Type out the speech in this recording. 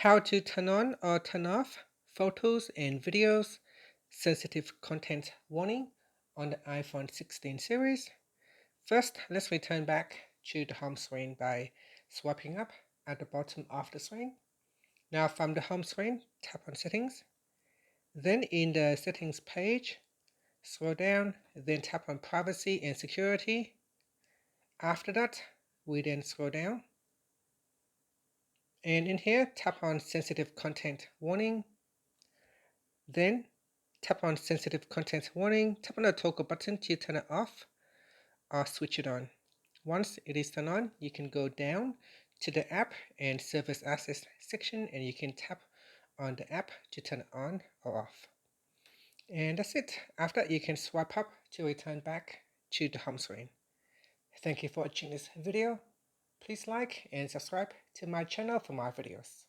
How to turn on or turn off photos and videos, sensitive content warning on the iPhone 16 series. First, let's return back to the home screen by swiping up at the bottom of the screen. Now from the home screen, tap on Settings. Then in the Settings page, scroll down, then tap on Privacy and Security. After that, we then scroll down. And in here, tap on Sensitive Content Warning. Then tap on Sensitive Content Warning. Tap on the toggle button to turn it off or switch it on. Once it is turned on, you can go down to the App and Service Access section and you can tap on the app to turn it on or off. And that's it. After that, you can swipe up to return back to the home screen. Thank you for watching this video. Please like and subscribe to my channel for more videos.